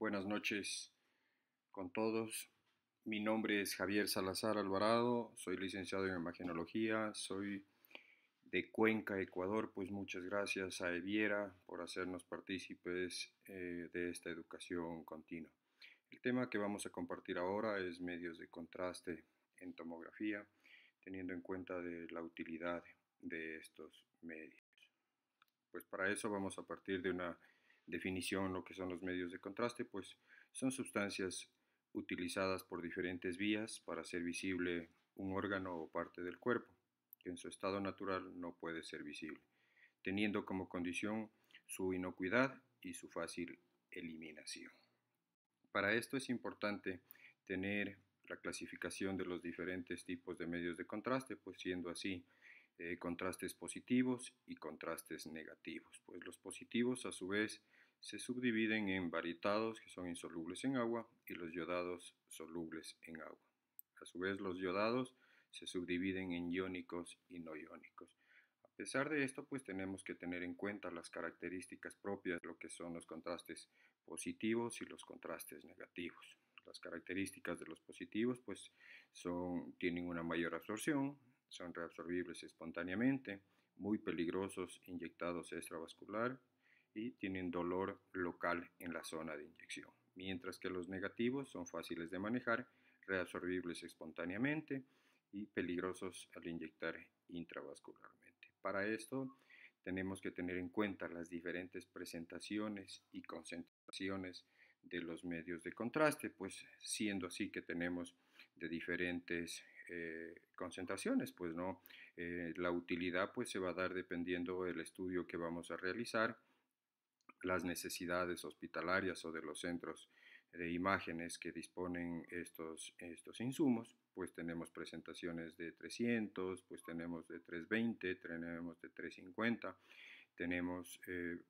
Buenas noches con todos. Mi nombre es Javier Salazar Alvarado, soy licenciado en imagenología, soy de Cuenca, Ecuador. Pues muchas gracias a Eviera por hacernos partícipes de esta educación continua. El tema que vamos a compartir ahora es medios de contraste en tomografía, teniendo en cuenta de la utilidad de estos medios. Pues para eso vamos a partir de una definición. Lo que son los medios de contraste, pues son sustancias utilizadas por diferentes vías para hacer visible un órgano o parte del cuerpo, que en su estado natural no puede ser visible, teniendo como condición su inocuidad y su fácil eliminación. Para esto es importante tener la clasificación de los diferentes tipos de medios de contraste, pues siendo así contrastes positivos y contrastes negativos. Pues los positivos a su vez se subdividen en varietados, que son insolubles en agua, y los iodados solubles en agua. A su vez los iodados se subdividen en iónicos y no iónicos. A pesar de esto, pues tenemos que tener en cuenta las características propias de lo que son los contrastes positivos y los contrastes negativos. Las características de los positivos pues tienen una mayor absorción, son reabsorbibles espontáneamente, muy peligrosos inyectados extravascular y tienen dolor local en la zona de inyección. Mientras que los negativos son fáciles de manejar, reabsorbibles espontáneamente y peligrosos al inyectar intravascularmente. Para esto tenemos que tener en cuenta las diferentes presentaciones y concentraciones de los medios de contraste, pues siendo así que tenemos de diferentes concentraciones, pues no, la utilidad pues se va a dar dependiendo del estudio que vamos a realizar, las necesidades hospitalarias o de los centros de imágenes que disponen estos insumos. Pues tenemos presentaciones de 300, pues tenemos de 320, tenemos de 350, tenemos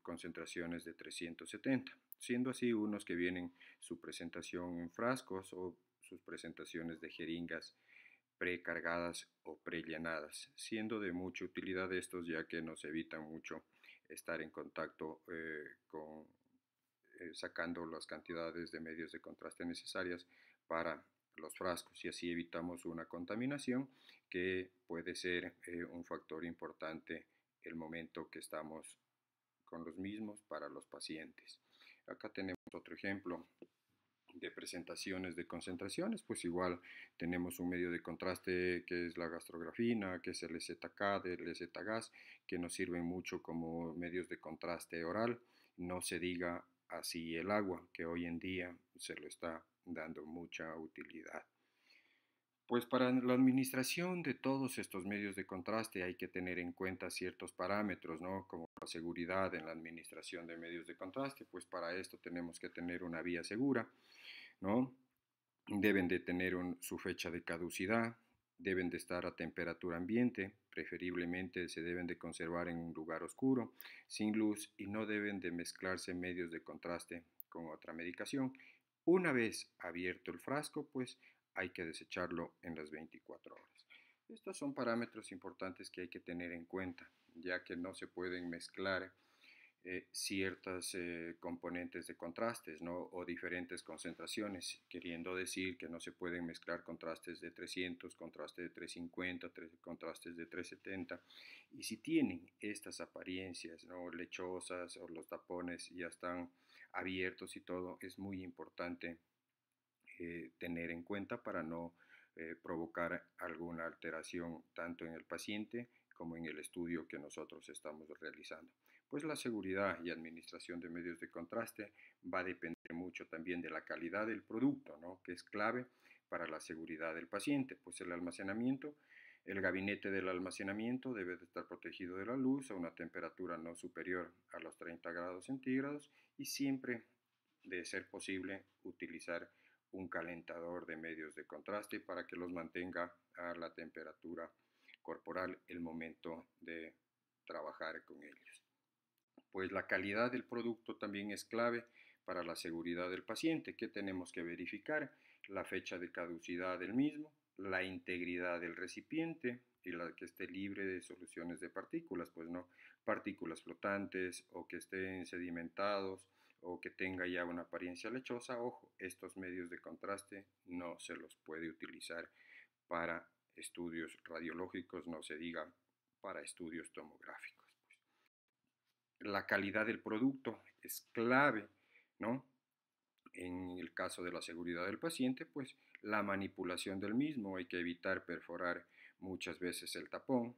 concentraciones de 370, siendo así unos que vienen su presentación en frascos o sus presentaciones de jeringas precargadas o prellenadas, siendo de mucha utilidad estos ya que nos evitan mucho estar en contacto con sacando las cantidades de medios de contraste necesarias para los frascos, y así evitamos una contaminación que puede ser un factor importante el momento que estamos con los mismos para los pacientes. Acá tenemos otro ejemplo de presentaciones de concentraciones. Pues igual tenemos un medio de contraste que es la gastrografina, que es el ZK, del ZGAS, que nos sirven mucho como medios de contraste oral. No se diga así el agua, que hoy en día se lo está dando mucha utilidad. Pues para la administración de todos estos medios de contraste hay que tener en cuenta ciertos parámetros, ¿no? Como la seguridad en la administración de medios de contraste. Pues para esto tenemos que tener una vía segura, ¿no? Deben de tener su fecha de caducidad, deben de estar a temperatura ambiente, preferiblemente se deben de conservar en un lugar oscuro, sin luz, y no deben de mezclarse medios de contraste con otra medicación. Una vez abierto el frasco, pues hay que desecharlo en las 24 horas. Estos son parámetros importantes que hay que tener en cuenta, ya que no se pueden mezclar ciertas componentes de contrastes, ¿no? O diferentes concentraciones, queriendo decir que no se pueden mezclar contrastes de 300, contrastes de 350, contrastes de 370, y si tienen estas apariencias, ¿no? Lechosas, o los tapones ya están abiertos y todo, es muy importante tener en cuenta para no provocar alguna alteración tanto en el paciente como en el estudio que nosotros estamos realizando. Pues la seguridad y administración de medios de contraste va a depender mucho también de la calidad del producto, ¿no? Que es clave para la seguridad del paciente. Pues el almacenamiento, el gabinete del almacenamiento debe de estar protegido de la luz a una temperatura no superior a los 30 grados centígrados, y siempre, de ser posible, utilizar un calentador de medios de contraste para que los mantenga a la temperatura corporal el momento de trabajar con ellos. Pues la calidad del producto también es clave para la seguridad del paciente. ¿Qué tenemos que verificar? La fecha de caducidad del mismo, la integridad del recipiente y la que esté libre de soluciones de partículas, pues no partículas flotantes o que estén sedimentados o que tenga ya una apariencia lechosa, ojo, estos medios de contraste no se los puede utilizar para estudios radiológicos, no se diga para estudios tomográficos. La calidad del producto es clave, ¿no? En el caso de la seguridad del paciente, pues la manipulación del mismo, hay que evitar perforar muchas veces el tapón,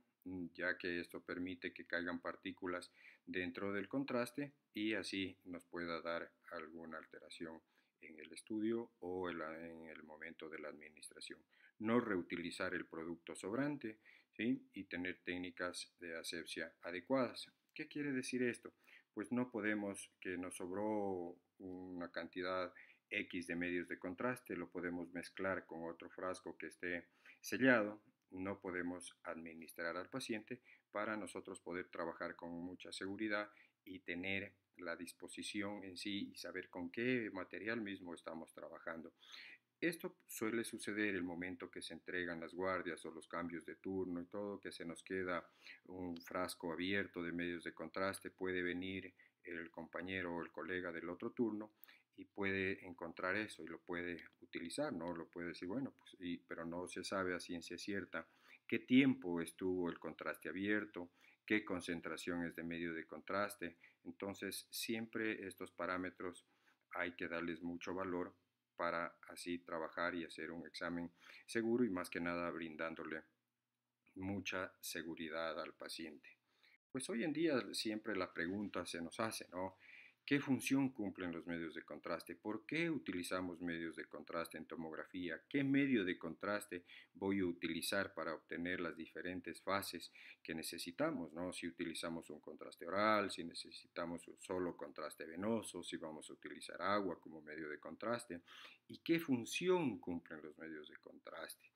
ya que esto permite que caigan partículas dentro del contraste y así nos pueda dar alguna alteración en el estudio o en el momento de la administración. No reutilizar el producto sobrante, ¿sí? Y tener técnicas de asepsia adecuadas. ¿Qué quiere decir esto? Pues no podemos, que nos sobró una cantidad X de medios de contraste, lo podemos mezclar con otro frasco que esté sellado, no podemos administrar al paciente para nosotros poder trabajar con mucha seguridad y tener la disposición en sí y saber con qué material mismo estamos trabajando. Esto suele suceder el momento que se entregan las guardias o los cambios de turno y todo, que se nos queda un frasco abierto de medios de contraste, puede venir el compañero o el colega del otro turno y puede encontrar eso y lo puede utilizar, ¿no? Lo puede decir, bueno, pues, pero no se sabe a ciencia cierta qué tiempo estuvo el contraste abierto, qué concentración es de medio de contraste. Entonces, siempre estos parámetros hay que darles mucho valor para así trabajar y hacer un examen seguro y más que nada brindándole mucha seguridad al paciente. Pues hoy en día siempre la pregunta se nos hace, ¿no? ¿Qué función cumplen los medios de contraste? ¿Por qué utilizamos medios de contraste en tomografía? ¿Qué medio de contraste voy a utilizar para obtener las diferentes fases que necesitamos, ¿no? Si utilizamos un contraste oral, si necesitamos un solo contraste venoso, si vamos a utilizar agua como medio de contraste. ¿Y qué función cumplen los medios de contraste?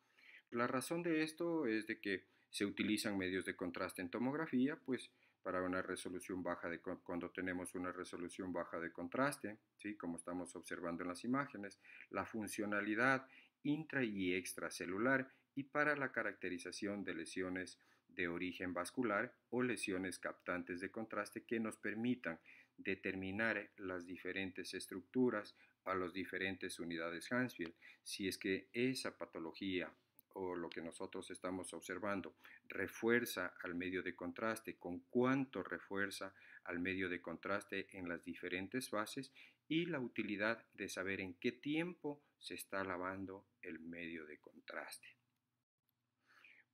La razón de esto es de que se utilizan medios de contraste en tomografía, pues para una resolución baja cuando tenemos una resolución baja de contraste, ¿sí? Como estamos observando en las imágenes, la funcionalidad intra y extracelular y para la caracterización de lesiones de origen vascular o lesiones captantes de contraste que nos permitan determinar las diferentes estructuras a las diferentes unidades Hansfield. Si es que esa patología o lo que nosotros estamos observando refuerza al medio de contraste, con cuánto refuerza al medio de contraste en las diferentes fases y la utilidad de saber en qué tiempo se está lavando el medio de contraste.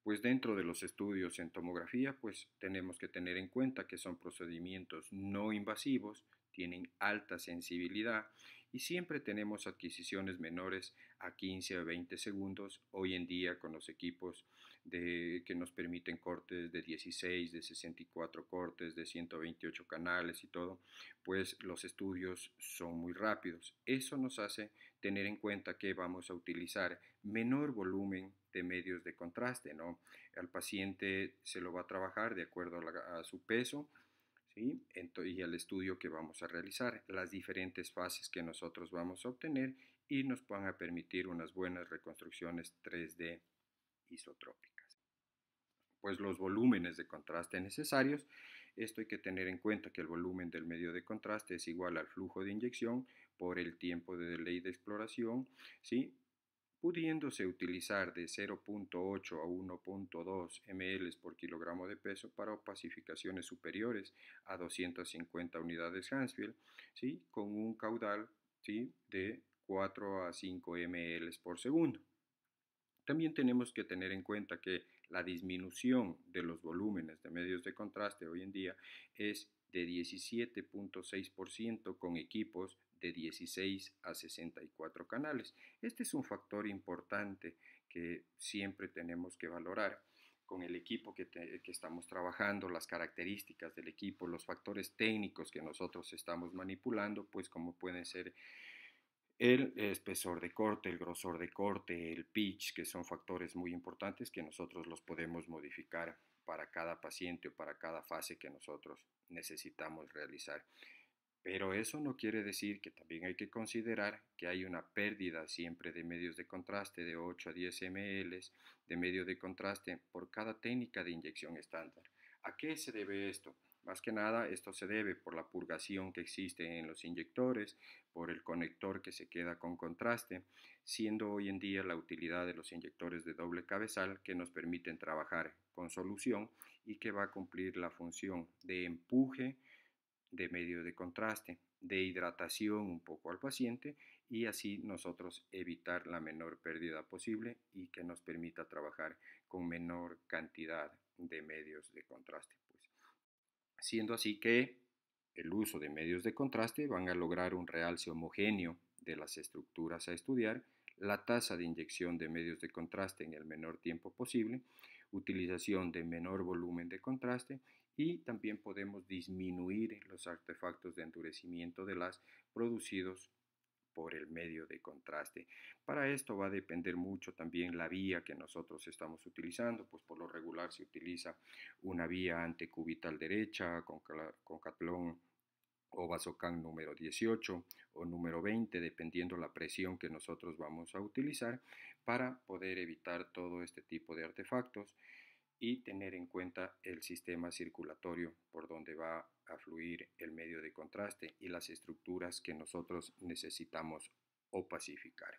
Pues dentro de los estudios en tomografía, pues tenemos que tener en cuenta que son procedimientos no invasivos, tienen alta sensibilidad y siempre tenemos adquisiciones menores a 15 a 20 segundos. Hoy en día con los equipos que nos permiten cortes de 16, de 64 cortes, de 128 canales y todo, pues los estudios son muy rápidos. Eso nos hace tener en cuenta que vamos a utilizar menor volumen de medios de contraste, ¿no? Al paciente se lo va a trabajar de acuerdo a su peso, ¿sí? Y al estudio que vamos a realizar, las diferentes fases que nosotros vamos a obtener y nos van a permitir unas buenas reconstrucciones 3D isotrópicas. Pues los volúmenes de contraste necesarios, esto hay que tener en cuenta que el volumen del medio de contraste es igual al flujo de inyección por el tiempo de delay de exploración, ¿sí? Pudiéndose utilizar de 0.8 a 1.2 ml por kilogramo de peso para opacificaciones superiores a 250 unidades Hansfield, ¿sí? Con un caudal, ¿sí? De 4 a 5 ml por segundo. También tenemos que tener en cuenta que la disminución de los volúmenes de medios de contraste hoy en día es de 17.6% con equipos de 16 a 64 canales. Este es un factor importante que siempre tenemos que valorar con el equipo que estamos trabajando, las características del equipo, los factores técnicos que nosotros estamos manipulando, pues como pueden ser el espesor de corte, el grosor de corte, el pitch, que son factores muy importantes que nosotros los podemos modificar para cada paciente o para cada fase que nosotros necesitamos realizar. Pero eso no quiere decir que también hay que considerar que hay una pérdida siempre de medios de contraste de 8 a 10 ml de medio de contraste por cada técnica de inyección estándar. ¿A qué se debe esto? Más que nada, esto se debe por la purgación que existe en los inyectores, por el conector que se queda con contraste, siendo hoy en día la utilidad de los inyectores de doble cabezal que nos permiten trabajar con solución y que va a cumplir la función de empuje, de medio de contraste, de hidratación un poco al paciente y así nosotros evitar la menor pérdida posible y que nos permita trabajar con menor cantidad de medios de contraste. Pues, siendo así que el uso de medios de contraste van a lograr un realce homogéneo de las estructuras a estudiar, la tasa de inyección de medios de contraste en el menor tiempo posible, utilización de menor volumen de contraste y también podemos disminuir los artefactos de endurecimiento de las producidos por el medio de contraste. Para esto va a depender mucho también la vía que nosotros estamos utilizando, pues por lo regular se utiliza una vía antecubital derecha con catlón o vasocan número 18 o número 20, dependiendo la presión que nosotros vamos a utilizar para poder evitar todo este tipo de artefactos y tener en cuenta el sistema circulatorio por donde va a fluir el medio de contraste y las estructuras que nosotros necesitamos opacificar.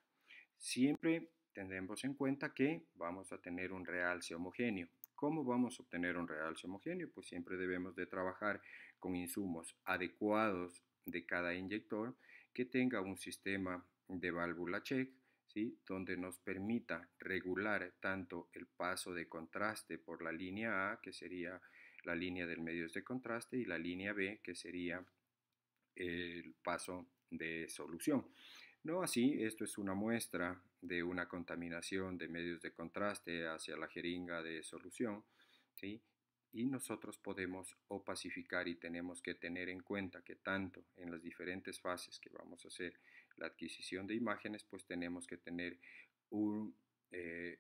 Siempre tendremos en cuenta que vamos a tener un realce homogéneo. ¿Cómo vamos a obtener un realce homogéneo? Pues siempre debemos de trabajar con insumos adecuados de cada inyector que tenga un sistema de válvula check, ¿sí? Donde nos permita regular tanto el paso de contraste por la línea A, que sería la línea del medios de contraste, y la línea B, que sería el paso de solución. No así, esto es una muestra de una contaminación de medios de contraste hacia la jeringa de solución, ¿sí? Y nosotros podemos opacificar y tenemos que tener en cuenta que tanto en las diferentes fases que vamos a hacer la adquisición de imágenes, pues tenemos que tener un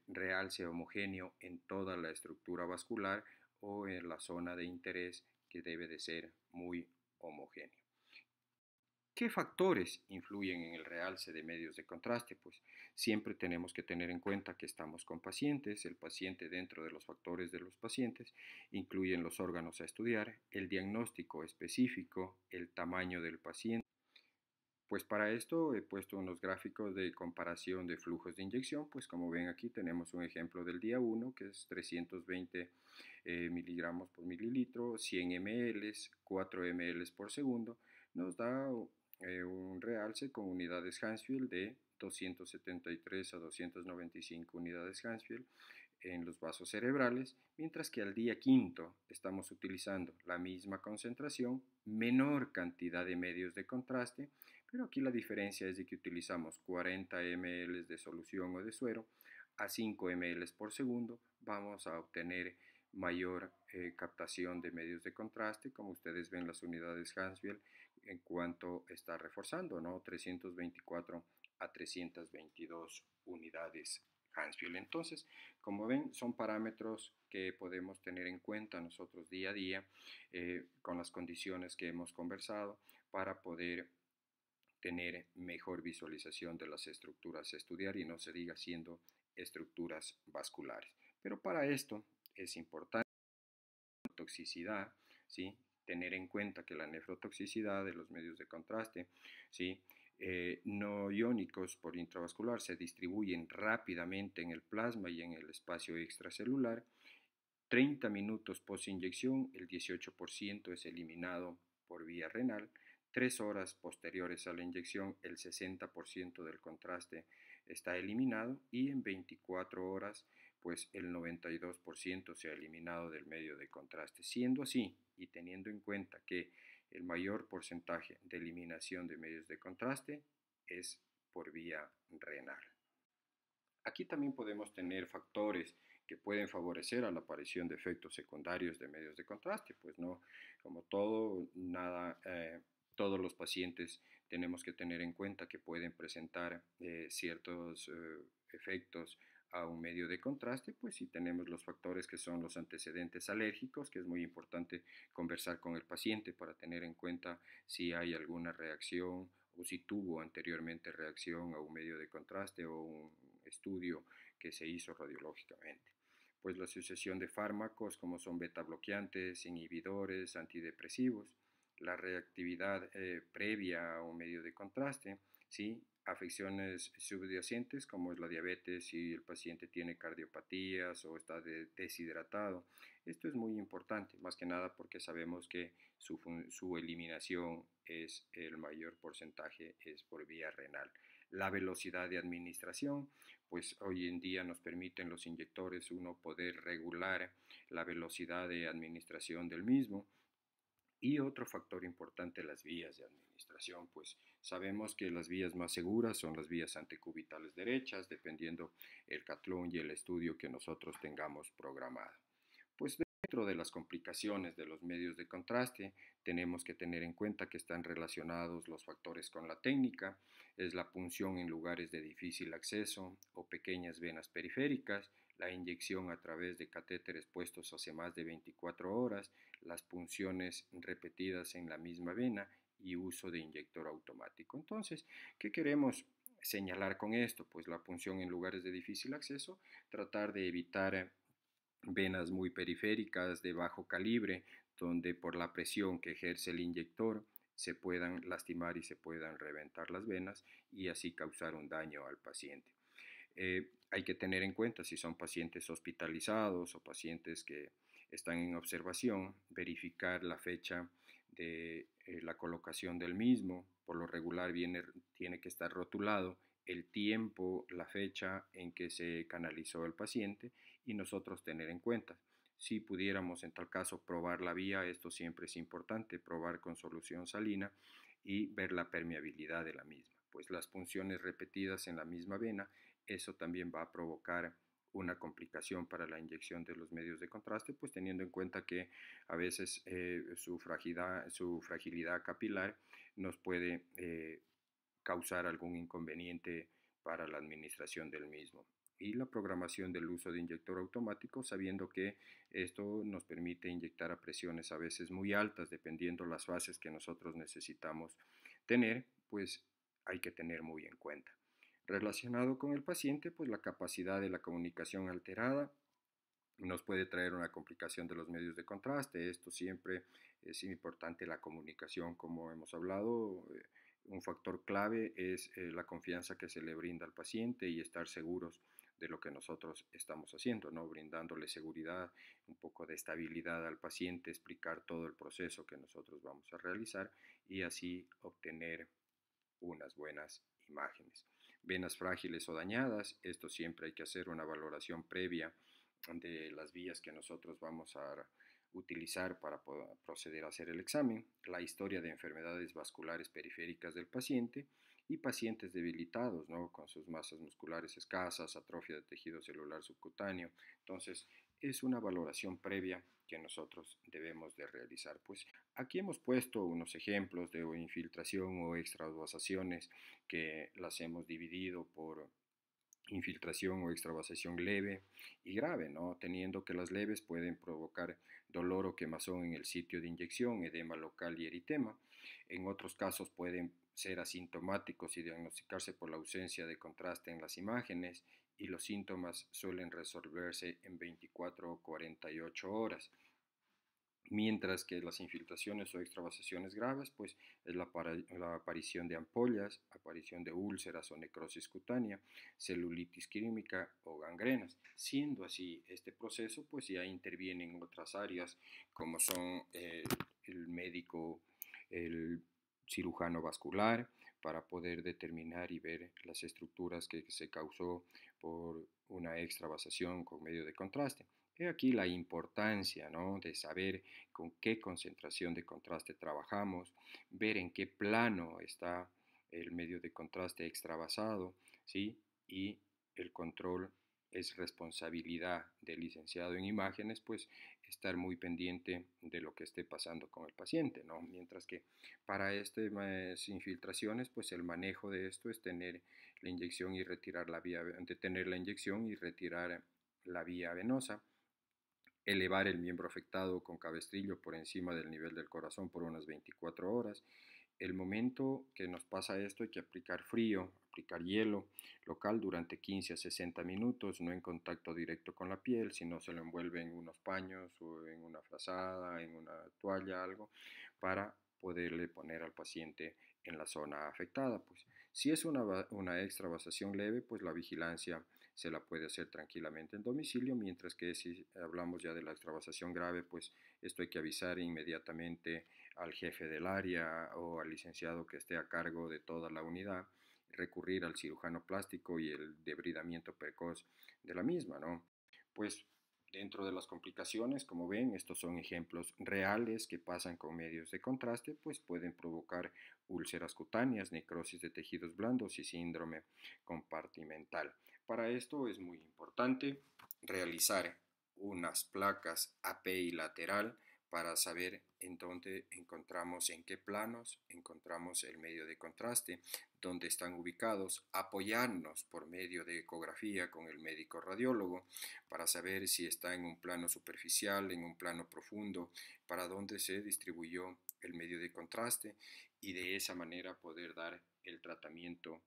realce homogéneo en toda la estructura vascular o en la zona de interés que debe de ser muy homogéneo. ¿Qué factores influyen en el realce de medios de contraste? Pues siempre tenemos que tener en cuenta que estamos con pacientes. El paciente, dentro de los factores de los pacientes, incluyen los órganos a estudiar, el diagnóstico específico, el tamaño del paciente. Pues para esto he puesto unos gráficos de comparación de flujos de inyección. Pues como ven aquí tenemos un ejemplo del día 1 que es 320 miligramos por mililitro, 100 ml, 4 ml por segundo. Nos da un realce con unidades Hansfield de 273 a 295 unidades Hansfield en los vasos cerebrales, mientras que al día quinto estamos utilizando la misma concentración, menor cantidad de medios de contraste, pero aquí la diferencia es de que utilizamos 40 ml de solución o de suero a 5 ml por segundo, vamos a obtener mayor captación de medios de contraste, como ustedes ven las unidades Hansfield en cuanto está reforzando, ¿no? 324 a 322 unidades Hansfield. Entonces, como ven, son parámetros que podemos tener en cuenta nosotros día a día con las condiciones que hemos conversado para poder tener mejor visualización de las estructuras a estudiar y no se diga siendo estructuras vasculares. Pero para esto es importante la toxicidad, ¿sí? Tener en cuenta que la nefrotoxicidad de los medios de contraste, ¿sí? No iónicos por intravascular se distribuyen rápidamente en el plasma y en el espacio extracelular. 30 minutos post inyección, el 18% es eliminado por vía renal. 3 horas posteriores a la inyección, el 60% del contraste está eliminado y en 24 horas, pues el 92% se ha eliminado del medio de contraste. Siendo así y teniendo en cuenta que el mayor porcentaje de eliminación de medios de contraste es por vía renal. Aquí también podemos tener factores que pueden favorecer a la aparición de efectos secundarios de medios de contraste, pues no, como todo, nada, todos los pacientes tenemos que tener en cuenta que pueden presentar ciertos efectos a un medio de contraste, pues si tenemos los factores que son los antecedentes alérgicos, que es muy importante conversar con el paciente para tener en cuenta si hay alguna reacción o si tuvo anteriormente reacción a un medio de contraste o un estudio que se hizo radiológicamente. pues la sucesión de fármacos como son beta bloqueantes, inhibidores, antidepresivos, la reactividad previa a un medio de contraste, ¿sí? Afecciones subyacentes como es la diabetes, si el paciente tiene cardiopatías o está deshidratado. Esto es muy importante, más que nada porque sabemos que su eliminación es el mayor porcentaje es por vía renal. La velocidad de administración, pues hoy en día nos permiten los inyectores uno poder regular la velocidad de administración del mismo. Y otro factor importante, las vías de administración, pues sabemos que las vías más seguras son las vías anticubitales derechas, dependiendo el catlón y el estudio que nosotros tengamos programado. Pues dentro de las complicaciones de los medios de contraste, tenemos que tener en cuenta que están relacionados los factores con la técnica, es la punción en lugares de difícil acceso o pequeñas venas periféricas, la inyección a través de catéteres puestos hace más de 24 horas, las punciones repetidas en la misma vena y uso de inyector automático. Entonces, ¿qué queremos señalar con esto? Pues la punción en lugares de difícil acceso, tratar de evitar venas muy periféricas de bajo calibre, donde por la presión que ejerce el inyector se puedan lastimar y se puedan reventar las venas y así causar un daño al paciente. Hay que tener en cuenta si son pacientes hospitalizados o pacientes que están en observación, verificar la fecha de la colocación del mismo. Por lo regular tiene que estar rotulado el tiempo, la fecha en que se canalizó el paciente y nosotros tener en cuenta. Si pudiéramos en tal caso probar la vía, esto siempre es importante, probar con solución salina y ver la permeabilidad de la misma, pues las punciones repetidas en la misma vena, eso también va a provocar una complicación para la inyección de los medios de contraste, pues teniendo en cuenta que a veces su fragilidad capilar nos puede causar algún inconveniente para la administración del mismo. Y la programación del uso de inyector automático, sabiendo que esto nos permite inyectar a presiones a veces muy altas, dependiendo las fases que nosotros necesitamos tener, pues hay que tener muy en cuenta. Relacionado con el paciente, pues la capacidad de la comunicación alterada nos puede traer una complicación de los medios de contraste. Esto siempre es importante, la comunicación, como hemos hablado. Un factor clave es la confianza que se le brinda al paciente y estar seguros de lo que nosotros estamos haciendo, ¿no? Brindándole seguridad, un poco de estabilidad al paciente, explicar todo el proceso que nosotros vamos a realizar y así obtener unas buenas imágenes. Venas frágiles o dañadas, esto siempre hay que hacer una valoración previa de las vías que nosotros vamos a utilizar para proceder a hacer el examen, la historia de enfermedades vasculares periféricas del paciente y pacientes debilitados, ¿no? Con sus masas musculares escasas, atrofia de tejido celular subcutáneo. Entonces, es una valoración previa que nosotros debemos de realizar. Pues aquí hemos puesto unos ejemplos de infiltración o extravasaciones que las hemos dividido por infiltración o extravasación leve y grave, ¿no? Teniendo que las leves pueden provocar dolor o quemazón en el sitio de inyección, edema local y eritema. En otros casos pueden ser asintomáticos y diagnosticarse por la ausencia de contraste en las imágenes y los síntomas suelen resolverse en 24 o 48 horas. Mientras que las infiltraciones o extravasaciones graves, pues es la aparición de ampollas, aparición de úlceras o necrosis cutánea, celulitis química o gangrenas. Siendo así este proceso, pues ya intervienen otras áreas como son el médico, el cirujano vascular, para poder determinar y ver las estructuras que se causó por una extravasación con medio de contraste. He aquí la importancia, ¿no?, de saber con qué concentración de contraste trabajamos, ver en qué plano está el medio de contraste extravasado, ¿sí? Y el control es responsabilidad del licenciado en imágenes, pues estar muy pendiente de lo que esté pasando con el paciente, ¿no? Mientras que para estas infiltraciones, pues el manejo de esto es tener la inyección y retirar la vía, detener la inyección y retirar la vía venosa, elevar el miembro afectado con cabestrillo por encima del nivel del corazón por unas 24 horas el momento que nos pasa esto hay que aplicar frío, aplicar hielo local durante 15 a 60 minutos, no en contacto directo con la piel, sino se lo envuelve en unos paños o en una frazada, en una toalla, algo, para poderle poner al paciente en la zona afectada. Pues si es una extravasación leve, pues la vigilancia se la puede hacer tranquilamente en domicilio, mientras que si hablamos ya de la extravasación grave, pues esto hay que avisar inmediatamente al jefe del área o al licenciado que esté a cargo de toda la unidad, recurrir al cirujano plástico y el debridamiento precoz de la misma, ¿no? Pues dentro de las complicaciones, como ven, estos son ejemplos reales que pasan con medios de contraste, pues pueden provocar úlceras cutáneas, necrosis de tejidos blandos y síndrome compartimental. Para esto es muy importante realizar unas placas API lateral para saber en dónde encontramos, en qué planos encontramos el medio de contraste, dónde están ubicados, apoyarnos por medio de ecografía con el médico radiólogo para saber si está en un plano superficial, en un plano profundo, para dónde se distribuyó el medio de contraste y de esa manera poder dar el tratamiento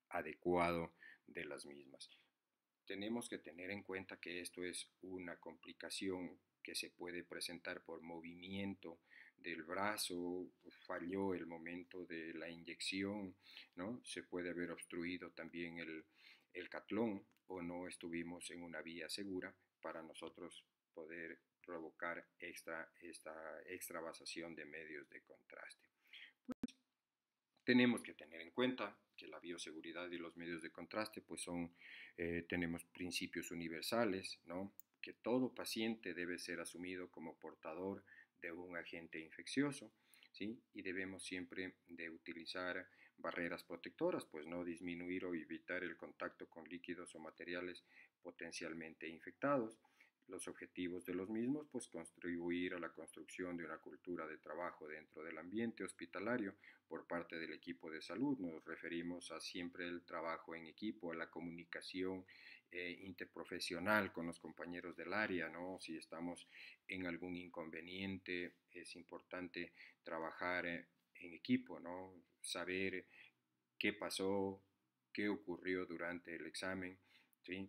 adecuado de las mismas. Tenemos que tener en cuenta que esto es una complicación que se puede presentar por movimiento del brazo, falló el momento de la inyección, ¿no? Se puede haber obstruido también el catlón o no estuvimos en una vía segura para nosotros poder provocar esta extravasación de medios de contraste. Tenemos que tener en cuenta que la bioseguridad y los medios de contraste pues tenemos principios universales, ¿no? Que todo paciente debe ser asumido como portador de un agente infeccioso, ¿sí? Y debemos siempre de utilizar barreras protectoras, pues no disminuir o evitar el contacto con líquidos o materiales potencialmente infectados. Los objetivos de los mismos, pues contribuir a la construcción de una cultura de trabajo dentro del ambiente hospitalario por parte del equipo de salud. Nos referimos a siempre el trabajo en equipo, a la comunicación interprofesional con los compañeros del área, ¿no? Si estamos en algún inconveniente, es importante trabajar en equipo, ¿no? Saber qué pasó, qué ocurrió durante el examen, ¿sí?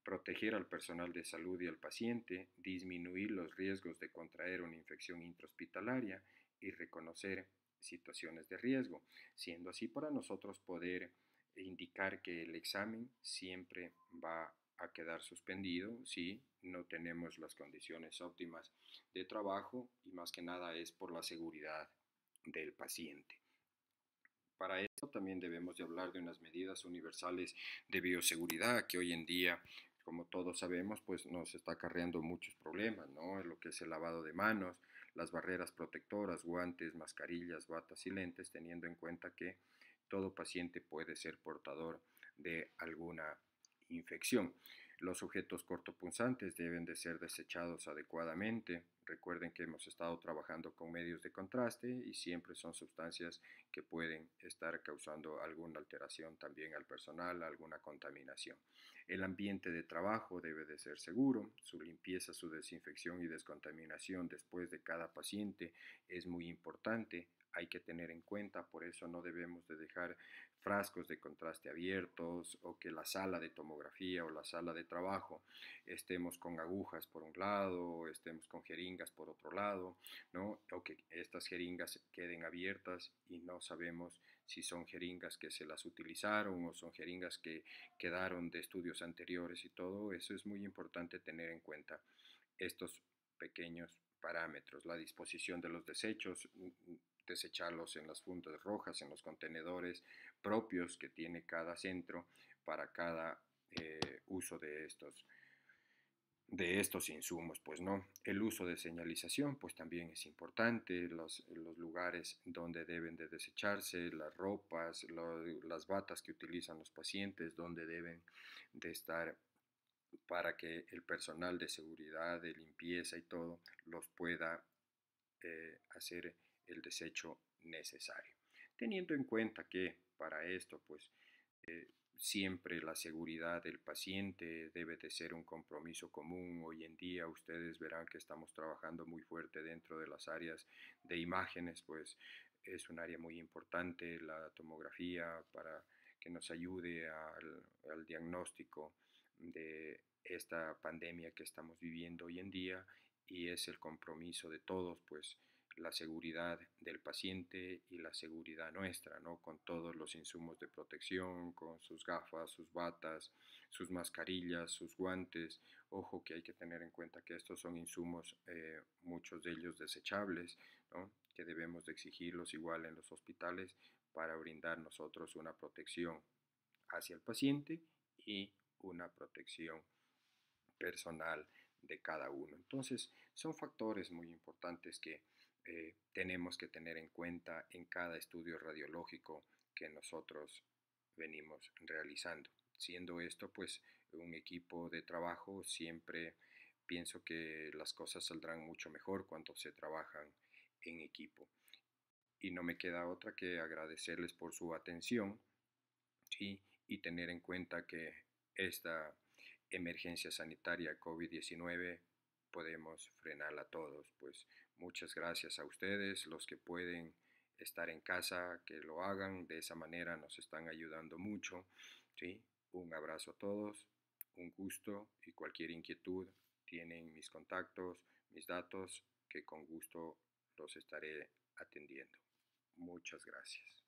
Proteger al personal de salud y al paciente, disminuir los riesgos de contraer una infección intrahospitalaria y reconocer situaciones de riesgo, siendo así para nosotros poder indicar que el examen siempre va a quedar suspendido si no tenemos las condiciones óptimas de trabajo y más que nada es por la seguridad del paciente. Para esto también debemos de hablar de unas medidas universales de bioseguridad que hoy en día, como todos sabemos, pues nos está acarreando muchos problemas, ¿no? Lo que es el lavado de manos, las barreras protectoras, guantes, mascarillas, batas y lentes, teniendo en cuenta que todo paciente puede ser portador de alguna infección. Los objetos cortopunzantes deben de ser desechados adecuadamente. Recuerden que hemos estado trabajando con medios de contraste y siempre son sustancias que pueden estar causando alguna alteración también al personal, alguna contaminación. El ambiente de trabajo debe de ser seguro, su limpieza, su desinfección y descontaminación después de cada paciente es muy importante. Hay que tener en cuenta, por eso no debemos de dejar frascos de contraste abiertos o que la sala de tomografía o la sala de trabajo estemos con agujas por un lado o estemos con jeringas por otro lado, ¿no? O que estas jeringas queden abiertas y no sabemos si son jeringas que se las utilizaron o son jeringas que quedaron de estudios anteriores y todo eso es muy importante tener en cuenta estos pequeños parámetros, la disposición de los desechos, desecharlos en las fundas rojas, en los contenedores propios que tiene cada centro para cada uso de estos insumos, pues no. El uso de señalización, pues también es importante, los lugares donde deben de desecharse, las ropas, las batas que utilizan los pacientes, donde deben de estar para que el personal de seguridad, de limpieza y todo los pueda hacer el desecho necesario. Teniendo en cuenta que para esto, pues siempre la seguridad del paciente debe de ser un compromiso común. Hoy en día ustedes verán que estamos trabajando muy fuerte dentro de las áreas de imágenes, pues es un área muy importante, la tomografía, para que nos ayude al diagnóstico de esta pandemia que estamos viviendo hoy en día, y es el compromiso de todos, pues la seguridad del paciente y la seguridad nuestra, ¿no? Con todos los insumos de protección, con sus gafas, sus batas, sus mascarillas, sus guantes. Ojo que hay que tener en cuenta que estos son insumos, muchos de ellos desechables, ¿no? Que debemos de exigirlos igual en los hospitales para brindar nosotros una protección hacia el paciente y una protección personal de cada uno. Entonces, son factores muy importantes que tenemos que tener en cuenta en cada estudio radiológico que nosotros venimos realizando. Siendo esto, pues, un equipo de trabajo, siempre pienso que las cosas saldrán mucho mejor cuando se trabajan en equipo. Y no me queda otra que agradecerles por su atención, ¿sí? Y tener en cuenta que esta emergencia sanitaria COVID-19 podemos frenarla todos. Pues muchas gracias a ustedes, los que pueden estar en casa, que lo hagan, de esa manera nos están ayudando mucho, ¿sí? Un abrazo a todos, un gusto, y cualquier inquietud tienen mis contactos, mis datos, que con gusto los estaré atendiendo. Muchas gracias.